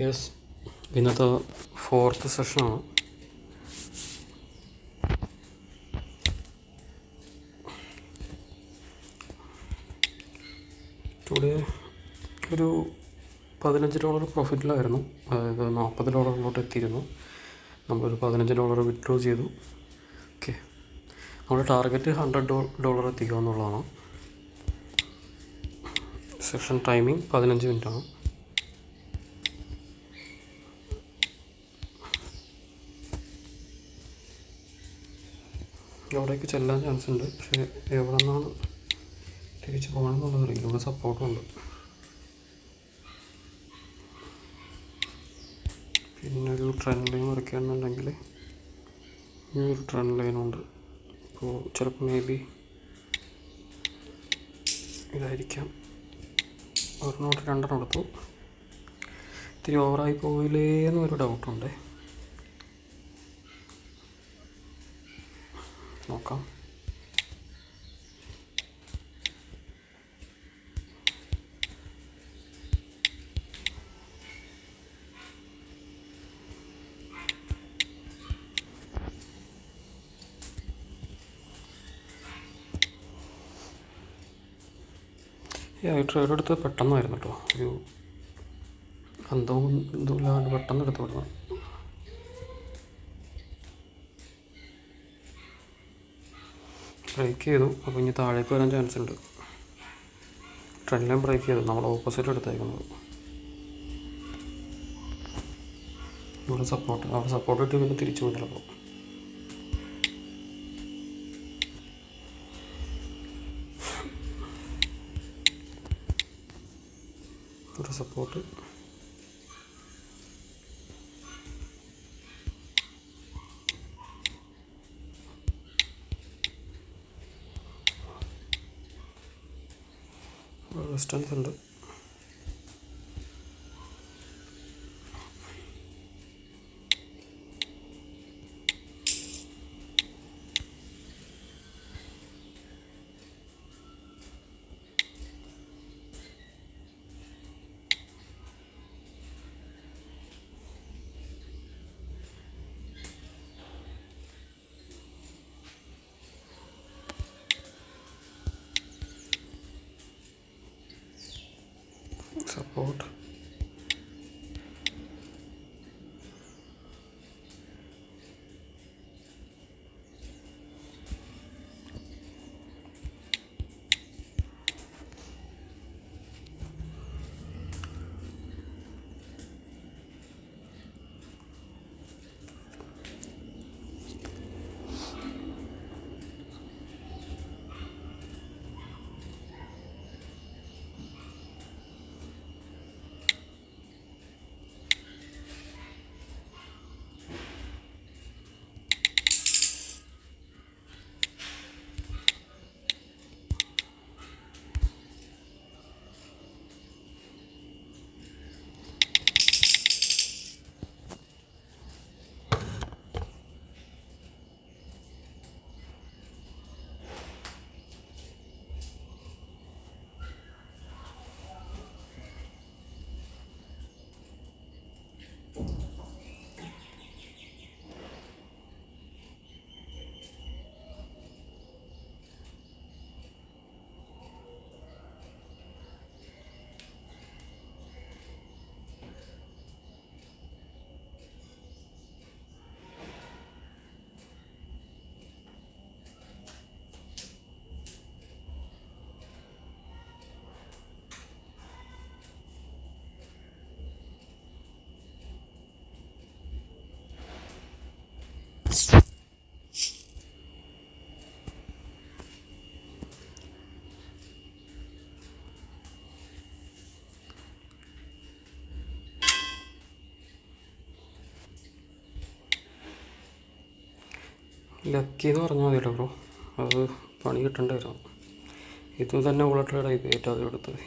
Yes, ഇന്നത്തെ 4th സെഷനാണ്. Today ഒരു $15 പ്രോഫിറ്റിലായിരുന്നു. അതായത് $40 എത്തിയിരുന്നു. നമ്മളൊരു $15 വിത്ഡ്രോ ചെയ്തു. ഓക്കെ, നമ്മുടെ ടാർഗറ്റ് $100 എത്തിക്കുക എന്നുള്ളതാണ്. സെഷൻ ടൈമിംഗ് 15 മിനിറ്റാണ്. അവിടേക്ക് ചെല്ലാൻ ചാൻസ് ഉണ്ട്, പക്ഷേ എവിടെ നിന്നാണ് തിരിച്ച് പോകണമെന്നുള്ളത് അറിയില്ല. ഇവിടെ സപ്പോർട്ടുണ്ട്. പിന്നെ ഒരു ട്രെൻഡ് ലൈൻ വരയ്ക്കുകയാണെന്നുണ്ടെങ്കിൽ ഈ ഒരു ട്രെൻഡ് ലൈനുണ്ട്. അപ്പോൾ ചിലപ്പോൾ മേ ബി ഇതായിരിക്കാം. ഒരെണ്ണോട്ട് 2 എടുത്തു. ഇത്തിരി ഓവറായി പോയില്ലേ എന്നൊരു ഡൗട്ടുണ്ട്. നോക്കാം. ട്രേഡ് എടുത്ത് പെട്ടെന്നായിരുന്നു കേട്ടോ. ഒരു ഇല്ലാണ്ട് പെട്ടെന്ന് എടുത്ത് വിടണം. ബ്രേക്ക് ചെയ്തു. അപ്പോൾ ഇനി താഴേക്ക് വരാൻ ചാൻസ് ഉണ്ട്. ട്രെൻഡ് ലൈൻ ബ്രേക്ക് ചെയ്തു. നമ്മൾ ഓപ്പോസിറ്റ് എടുത്തേക്കുന്നത്. ഇവിടെ സപ്പോർട്ട്, അവിടെ സപ്പോർട്ട് ഇട്ട് പിന്നെ തിരിച്ചു പോകും ചിലപ്പോൾ. ഇവിടെ സപ്പോർട്ട്, റെസിസ്റ്റൻസ് ഉണ്ട്. സപ്പോർട്ട്, ലക്കി എന്ന് പറഞ്ഞാൽ മതിയല്ലോ ബ്രോ. അത് പണി കിട്ടേണ്ടി. ഇത് തന്നെ ഉള്ള ട്രേഡായി ഏറ്റവും ആദ്യം എടുത്തത്.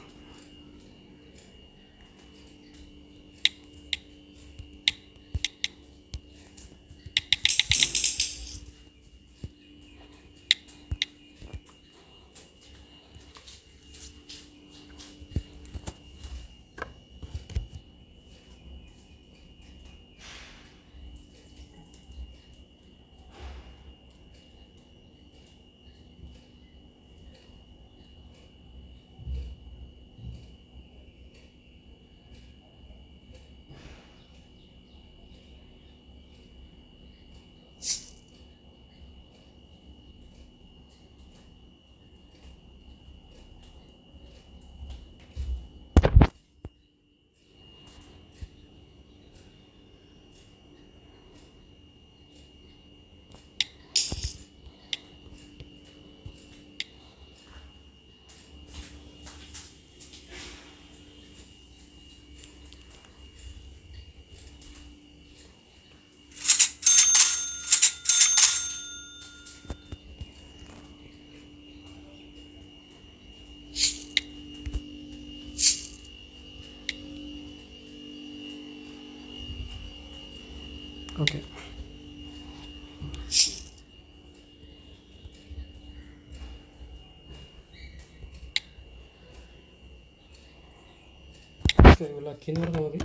ലക്കിന്ന് പറഞ്ഞാൽ മതി.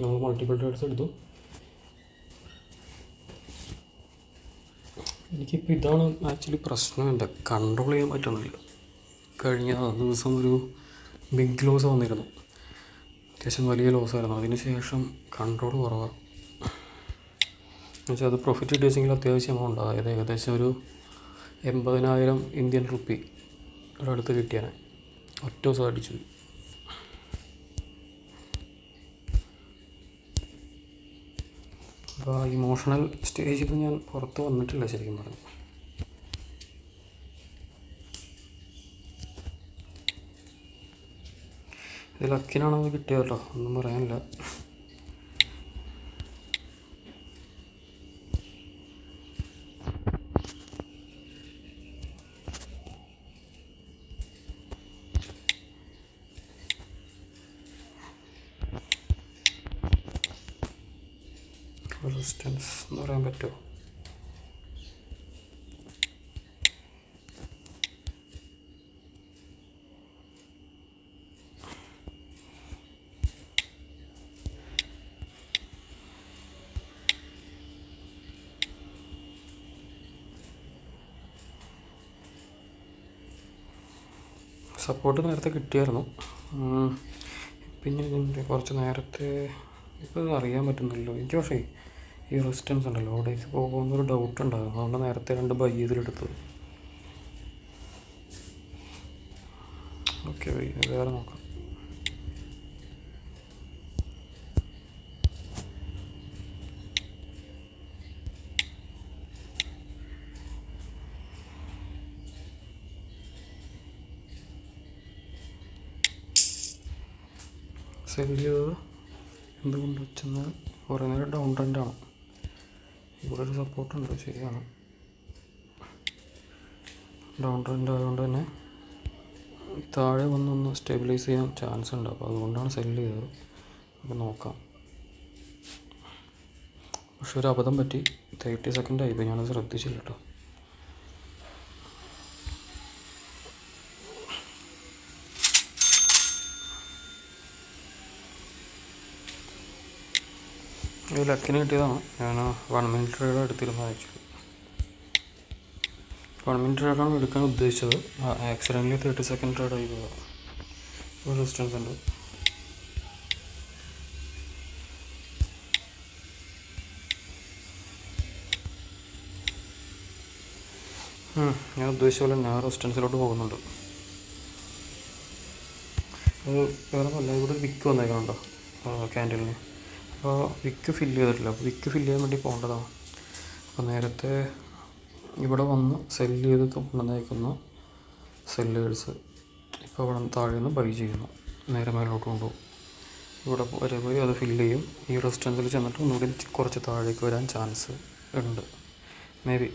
നമ്മൾ മൾട്ടിപ്പിൾ ട്രേഡ്സ് എടുത്തു. എനിക്കിപ്പോൾ ഇതാണ് ആക്ച്വലി പ്രശ്നം, എൻ്റെ കൺട്രോൾ ചെയ്യാൻ പറ്റുന്നില്ല. കഴിഞ്ഞ ദിവസം ഒരു ബിഗ് ലോസ് വന്നിരുന്നു, അത്യാവശ്യം വലിയ ലോസായിരുന്നു. അതിന് ശേഷം കൺട്രോൾ കുറവാണ്. എന്നുവെച്ചാൽ അത് പ്രോഫിറ്റ് കിട്ടിയെങ്കിൽ അത്യാവശ്യം എമൗണ്ട്, അതായത് ഏകദേശം ഒരു 80,000 ഇന്ത്യൻ റുപ്പി ഒരടുത്ത് കിട്ടിയാണ്. ഒറ്റ ദിവസം അടിച്ചു. അപ്പോൾ ഇമോഷണൽ സ്റ്റേജിൽ ഞാൻ പുറത്ത് വന്നിട്ടില്ല ശരിക്കും പറഞ്ഞു. ഇത് ലക്കിനാണത് കിട്ടിയതല്ലോ, ഒന്നും പറയാനില്ല. റെസിസ്റ്റൻസ് എന്ന് പറയാൻ പറ്റുമോ? സപ്പോർട്ട് നേരത്തെ കിട്ടിയായിരുന്നു. പിന്നെ കുറച്ച് നേരത്തെ ഇപ്പോൾ അറിയാൻ പറ്റുന്നില്ലല്ലോ എനിക്ക്. പക്ഷേ ഈ റെസിസ്റ്റൻസ് ഉണ്ടല്ലോ, അവിടേക്ക് പോകുമെന്നൊരു ഡൗട്ട് ഉണ്ടാകും. അതുകൊണ്ട് നേരത്തെ 2 ബൈ ചെയ്തിലെടുത്തത്. ഓക്കെ, വേറെ നോക്കാം. സെല് ചെയ്തത് എന്തുകൊണ്ട് വെച്ചെന്നാൽ കുറേ നേരം ഡൗൺ ട്രെൻഡാണ്. ഇവിടെ ഒരു സപ്പോർട്ടുണ്ട്, ശരിയാണ്. ഡൗൺ ട്രെൻഡ് ആയതുകൊണ്ട് തന്നെ താഴെ വന്നൊന്ന് സ്റ്റെബിലൈസ് ചെയ്യാൻ ചാൻസ് ഉണ്ട്. അപ്പോൾ അതുകൊണ്ടാണ് സെല് ചെയ്തത്. അപ്പോൾ നോക്കാം. പക്ഷെ ഒരു അബദ്ധം പറ്റി, 30 സെക്കൻഡ് ആയിപ്പോൾ, ഞാനത് ശ്രദ്ധിച്ചില്ല കേട്ടോ. ഇത് ലക്കിന് കിട്ടിയതാണ്. ഞാൻ 1 മിനിറ്റ് ട്രേഡ് എടുത്തിരുന്നത്. ആക്ച്വലി 1 മിനിറ്റ് ട്രേഡാണ് എടുക്കാൻ ഉദ്ദേശിച്ചത്. ആക്സിഡൻ്റലി 30 സെക്കൻഡ് ട്രേഡ് ആയി പോകാം. ഒരു റെസിസ്റ്റൻസ് ഉണ്ട്. ഞാൻ ഉദ്ദേശിച്ച പോലെ ഞാൻ റെസിസ്റ്റൻസിലോട്ട് പോകുന്നുണ്ട്. അത് വേറെ നല്ല, ഇവിടെ ഒരു വിക്ക് വന്നേക്കണുണ്ടോ ക്യാൻഡലിന്. അപ്പോൾ വിക്ക് ഫില്ല് ചെയ്തിട്ടില്ല. അപ്പോൾ വിക്ക് ഫില്ല് ചെയ്യാൻ വേണ്ടി പോകേണ്ടതാണ്. അപ്പോൾ നേരത്തെ ഇവിടെ വന്ന് സെല്ല് ചെയ്ത് കൊണ്ടുവന്നേക്കുന്ന സെല്ലേഴ്സ് ഇപ്പോൾ അവിടെ താഴെ നിന്ന് ബൈ ചെയ്യുന്നു, നേരെ മേലോട്ട് കൊണ്ടുപോകും. ഇവിടെ വരെ പോയി അത് ഫില്ല് ചെയ്യും. ഈ റെസിസ്റ്റൻസിൽ ചെന്നിട്ട് ഒന്നുകൂടി കുറച്ച് താഴേക്ക് വരാൻ ചാൻസ് ഉണ്ട്, മേ ബി.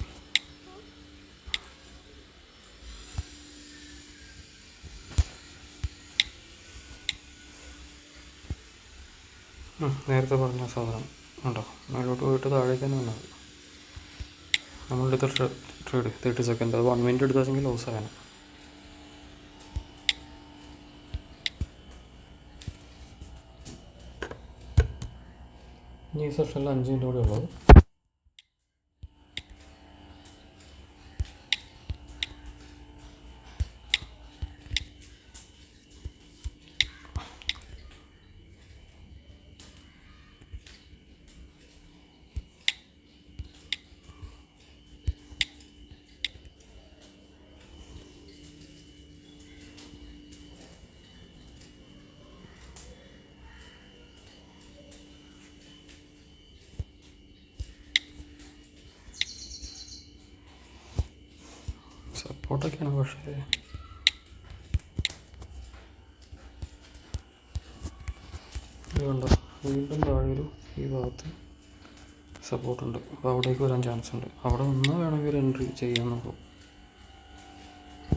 നേരത്തെ പറഞ്ഞ സാധനം ഉണ്ടോ, മേലോട്ട് പോയിട്ട് താഴേക്ക് തന്നെ വന്നാൽ നമ്മളെടുത്ത ട്രേഡ് 30 സെക്കൻഡ്, അത് 1 മിനിറ്റ് എടുത്താൽ ലോസ് ആയാണ്. ഈ സെഷനിൽ 5 മിനിറ്റ് കൂടെ ഉള്ളത്. സപ്പോർട്ടൊക്കെയാണ്, പക്ഷേ ഇതുണ്ടോ വീണ്ടും താഴെയൊരു ഈ ഭാഗത്ത് സപ്പോർട്ടുണ്ട്. അപ്പോൾ അവിടേക്ക് വരാൻ ചാൻസ് ഉണ്ട്. അവിടെ നിന്ന് വേണമെങ്കിൽ ഒരു എൻട്രി ചെയ്യാൻ നോക്കും.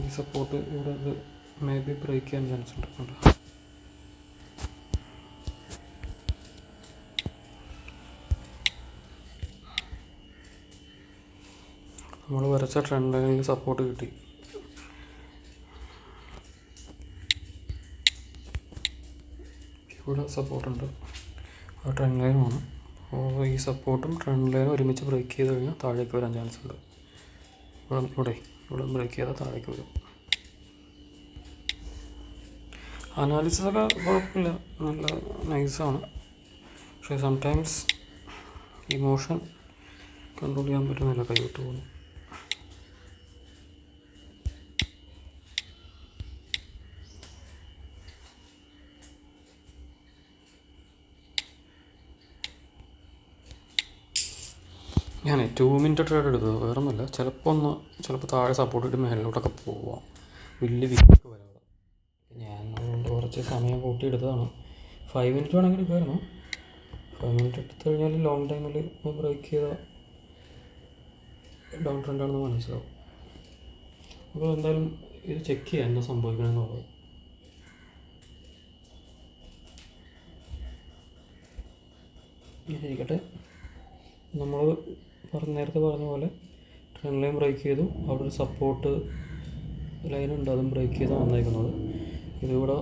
ഈ സപ്പോർട്ട് ഇവിടെ ഇത് മേ ബി ബ്രേക്ക് ചെയ്യാൻ ചാൻസ് ഉണ്ട്. നമ്മൾ വരച്ച ട്രെൻഡ് ലൈനിൽ സപ്പോർട്ട് കിട്ടി. ഇവിടെ സപ്പോർട്ടുണ്ട്, ട്രെൻഡ് ലൈനുമാണ്. അപ്പോൾ ഈ സപ്പോർട്ടും ട്രെൻഡ് ലൈനും ഒരുമിച്ച് ബ്രേക്ക് ചെയ്ത് കഴിഞ്ഞാൽ താഴേക്ക് വരാൻ ചാൻസ് ഉണ്ട്. ഇവിടെ ബ്രേക്ക് ചെയ്താൽ താഴേക്ക് വരും. അനാലിസിസൊക്കെ കുഴപ്പമില്ല, നല്ല നൈസാണ്. പക്ഷേ സംടൈംസ് ഇമോഷൻ കൺട്രോൾ ചെയ്യാൻ പറ്റുന്നില്ല, കൈവിട്ട് പോകുന്നു. ഞാൻ 2 മിനിറ്റ് ട്രേഡ് എടുത്തത് വേറെ ഒന്നുമില്ല. ചിലപ്പോൾ താഴെ സപ്പോർട്ട് ഇട്ട് മേളിലോട്ടൊക്കെ പോവാം, വലിയ വിക്കൊക്കെ വരാം. ഞാൻ അതുകൊണ്ട് കുറച്ച് സമയം കൂട്ടി എടുത്തതാണ്. 5 മിനിറ്റ് വേണമെങ്കിൽ എടുക്കുമായിരുന്നു. 5 മിനിറ്റ് എടുത്തു കഴിഞ്ഞാൽ ലോങ് ടൈമിൽ ബ്രേക്ക് ചെയ്ത ഡൗൺ ട്രെൻഡാണെന്ന് മനസ്സിലാവും. അപ്പോൾ എന്തായാലും ഇത് ചെക്ക് ചെയ്യാം എന്താ സംഭവിക്കണമെന്നുള്ളത്. ഇരിക്കട്ടെ, നമ്മൾ നേരത്തെ പറഞ്ഞ പോലെ ട്രെൻഡ് ലൈൻ ബ്രേക്ക് ചെയ്തു. അവിടെ ഒരു സപ്പോർട്ട് ലൈനുണ്ട്, അതും ബ്രേക്ക് ചെയ്താണ് വന്നേക്കുന്നത്. ഇതിവിടെ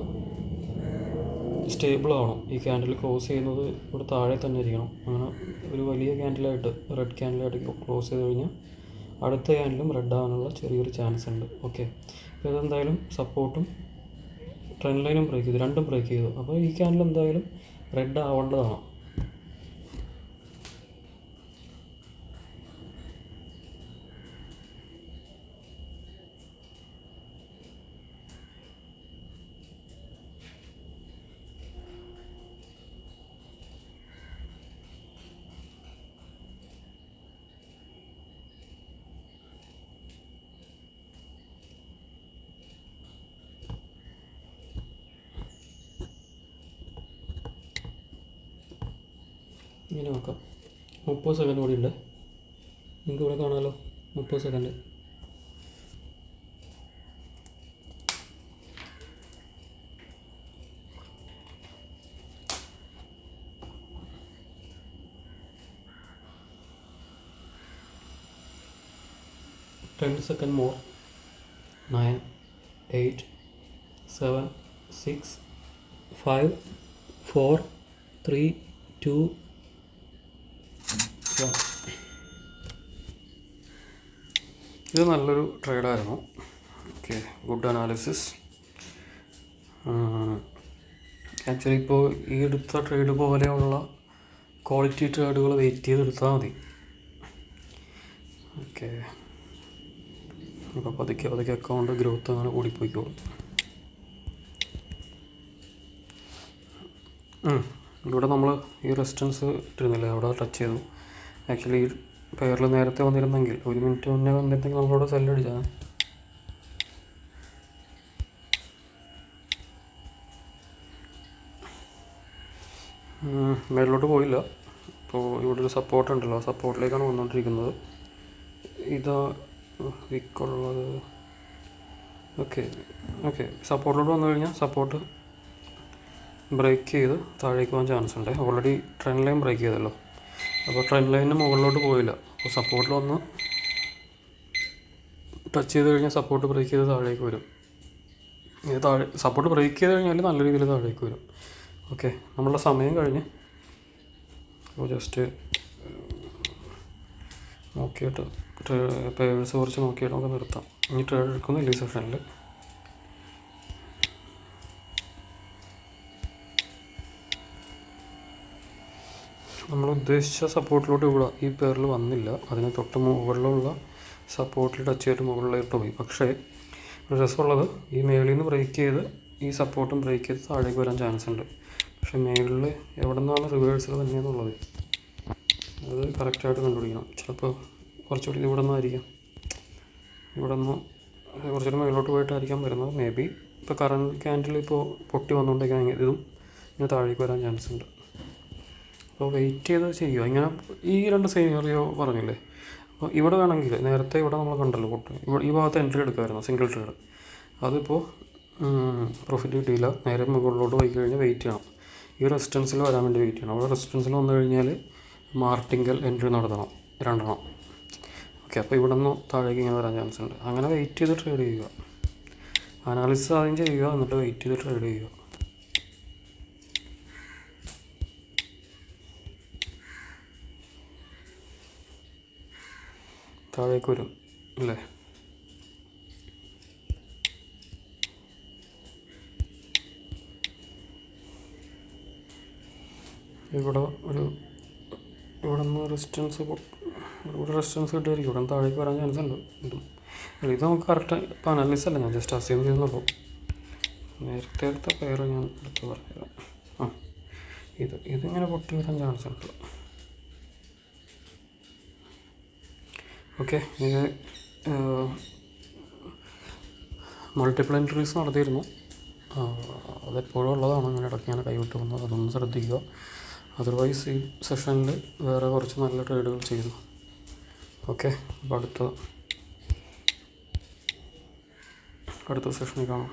സ്റ്റേബിൾ ആവണം. ഈ ക്യാൻഡിൽ ക്ലോസ് ചെയ്യുന്നത് ഇവിടെ താഴെ തന്നെ ഇരിക്കണം. അങ്ങനെ ഒരു വലിയ ക്യാൻഡിലായിട്ട്, റെഡ് ക്യാൻഡിലായിട്ട് ക്ലോസ് ചെയ്ത് കഴിഞ്ഞാൽ അടുത്ത ക്യാൻഡിലും റെഡ് ആവാനുള്ള ചെറിയൊരു ചാൻസ് ഉണ്ട്. ഓക്കെ, അപ്പോൾ ഇതെന്തായാലും സപ്പോർട്ടും ട്രെൻഡ് ലൈനും ബ്രേക്ക് ചെയ്തു, രണ്ടും ബ്രേക്ക് ചെയ്തു. അപ്പോൾ ഈ ക്യാൻഡിൽ എന്തായാലും റെഡ് ആവേണ്ടതാണ്. ഇങ്ങനെ നോക്കാം. 30 സെക്കൻഡ് കൂടി ഉണ്ട്, നിങ്ങൾക്ക് ഇവിടെ കാണാമല്ലോ. 30 സെക്കൻഡ്. Ten seconds more. 9, 8, 7, 6, 5, 4, 3, 2, 1. ഇത് നല്ലൊരു ട്രേഡായിരുന്നു. Okay, good analysis. ആക്ച്വലി ഇപ്പോൾ ഈ എടുത്ത ട്രേഡ് പോലെയുള്ള ക്വാളിറ്റി ട്രേഡുകൾ വെയിറ്റ് ചെയ്തെടുത്താൽ മതി. ഓക്കെ, ഇപ്പോൾ പതുക്കെ അക്കൗണ്ട് ഗ്രോത്ത് അങ്ങനെ കൂടിപ്പോയിക്കോളും. ഇവിടെ നമ്മൾ ഈ റെസിസ്റ്റൻസ് ഇട്ടിരുന്നില്ലേ, അവിടെ ടച്ച് ചെയ്തു. ആക്ച്വലി ഈ പെയറിൽ നേരത്തെ വന്നിരുന്നെങ്കിൽ, 1 മിനിറ്റ് മുന്നേ വന്നിരുന്നെങ്കിൽ നമ്മളവിടെ സെല്ലടിച്ചാൽ. മേളിലോട്ട് പോയില്ല. ഇപ്പോൾ ഇവിടെ ഒരു സപ്പോർട്ട് ഉണ്ടല്ലോ, സപ്പോർട്ടിലേക്കാണ് വന്നുകൊണ്ടിരിക്കുന്നത്. ഇതാ വിക്കുള്ളത്. ഓക്കെ സപ്പോർട്ടിലോട്ട് വന്നു കഴിഞ്ഞാൽ സപ്പോർട്ട് ബ്രേക്ക് ചെയ്ത് താഴേക്ക് പോകാൻ ചാൻസ് ഉണ്ട്. ഓൾറെഡി ട്രെൻഡ് ലൈൻ ബ്രേക്ക് ചെയ്തല്ലോ, അപ്പോൾ ട്രെൻഡ് ലൈനിന് മുകളിലോട്ട് പോയില്ല. അപ്പോൾ സപ്പോർട്ടിൽ വന്ന് ടച്ച് ചെയ്ത് കഴിഞ്ഞാൽ സപ്പോർട്ട് ബ്രേക്ക് ചെയ്ത് താഴേക്ക് വരും. ഇത് സപ്പോർട്ട് ബ്രേക്ക് ചെയ്ത് കഴിഞ്ഞാൽ നല്ല രീതിയിൽ താഴേക്ക് വരും. ഓക്കെ, നമ്മളുടെ സമയം കഴിഞ്ഞ്. അപ്പോൾ ജസ്റ്റ് നോക്കിയിട്ട് പേഴ്സ് കുറച്ച് നോക്കിയിട്ട് നമുക്ക് നിർത്താം. ഇനി ട്രേഡ് എടുക്കുന്നില്ല ഈ സെഷനിൽ. നമ്മൾ ഉദ്ദേശിച്ച സപ്പോർട്ടിലോട്ട് ഇവിടെ ഈ പേരിൽ വന്നില്ല. അതിന് തൊട്ട് മുകളിലുള്ള സപ്പോർട്ടിൽ ടച്ച് ചെയ്തിട്ട് മുകളിലോട്ട് പോയി. പക്ഷേ ഒരു രസമുള്ളത്, ഈ മേളിൽ നിന്ന് ബ്രേക്ക് ചെയ്ത് ഈ സപ്പോർട്ടും ബ്രേക്ക് ചെയ്ത് താഴേക്ക് വരാൻ ചാൻസ് ഉണ്ട്. പക്ഷേ മേളിൽ എവിടെ നിന്നാണ് റിവേഴ്സൽ തന്നെയെന്നുള്ളത് അത് കറക്റ്റായിട്ട് കണ്ടുപിടിക്കണം. ചിലപ്പോൾ കുറച്ചുകൂടി ഇവിടെ നിന്നായിരിക്കാം, ഇവിടെ നിന്ന് കുറച്ചുകൂടി മേളിലോട്ട് പോയിട്ടായിരിക്കാം വരുന്നത്. മേ ബി ഇപ്പോൾ കറണ്ട് ക്യാൻഡിൽ ഇപ്പോൾ പൊട്ടി വന്നുകൊണ്ടിരിക്കുകയാണെങ്കിൽ ഇതും ഇങ്ങനെ താഴേക്ക് വരാൻ ചാൻസ് ഉണ്ട്. അപ്പോൾ വെയിറ്റ് ചെയ്ത് ചെയ്യുക. ഇങ്ങനെ ഈ 2 സിനാറിയോ പറഞ്ഞില്ലേ, അപ്പോൾ ഇവിടെ വേണമെങ്കിൽ നേരത്തെ ഇവിടെ നമ്മൾ കണ്ടല്ലോ പൊട്ടി, ഇവിടെ ഈ ഭാഗത്ത് എൻട്രി എടുക്കുമായിരുന്നു, സിംഗിൾ ട്രേഡ്. അതിപ്പോൾ പ്രോഫിറ്റ് കിട്ടിയില്ല. നേരെ മുകളിലോട്ട് പോയി കഴിഞ്ഞാൽ വെയിറ്റ് ചെയ്യണം. ഈ റെസിസ്റ്റൻസിൽ വരാൻ വേണ്ടി വെയിറ്റ് ചെയ്യണം. അവിടെ റെസിസ്റ്റൻസിൽ വന്നു കഴിഞ്ഞാൽ മാർട്ടിങ്കൽ എൻട്രി നടത്തണം, 2 എണ്ണം. ഓക്കെ, അപ്പോൾ ഇവിടെ നിന്ന് താഴേക്ക് ഇങ്ങനെ വരാൻ ചാൻസ് ഉണ്ട്. അങ്ങനെ വെയിറ്റ് ചെയ്ത് ട്രേഡ് ചെയ്യുക. അനാലിസിസ് ആദ്യം ചെയ്യുക, എന്നിട്ട് വെയിറ്റ് ചെയ്ത് ട്രേഡ് ചെയ്യുക. താഴേക്ക് വരും അല്ലേ? ഇവിടെ നിന്ന് റെസിസ്റ്റൻസ് ഇവിടെ റെസിസ്റ്റൻസ് കിട്ടുമായിരിക്കും. ഇവിടെ നിന്ന് താഴേക്ക് വരാൻ ചാൻസ് ഉണ്ട്. ഇത് നമുക്ക് കറക്റ്റ് ഇപ്പോൾ അനാലിസിസ് അല്ല, ഞാൻ ജസ്റ്റ് അസ്യൂം ചെയ്യുന്നുള്ളൂ. നേരത്തെ പേര് ഞാൻ എടുത്ത് പറഞ്ഞുതരാം. ഇതിങ്ങനെ പൊട്ടി വരാൻ ചാൻസ് ഉണ്ട്. ഓക്കെ, ഇത് മൾട്ടിപ്പിൾ എൻട്രീസ് നടത്തിയിരുന്നു. അതെപ്പോഴും ഉള്ളതാണ്. അങ്ങനെ ഇടയ്ക്ക് ഞാൻ കൈവിട്ട് പോകുന്നത്, അതൊന്നും ശ്രദ്ധിക്കുക. അതർവൈസ് ഈ സെഷനിൽ വേറെ കുറച്ച് നല്ല ട്രേഡുകൾ ചെയ്തു. ഓക്കെ, അപ്പോൾ അടുത്ത സെഷനിൽ കാണാം.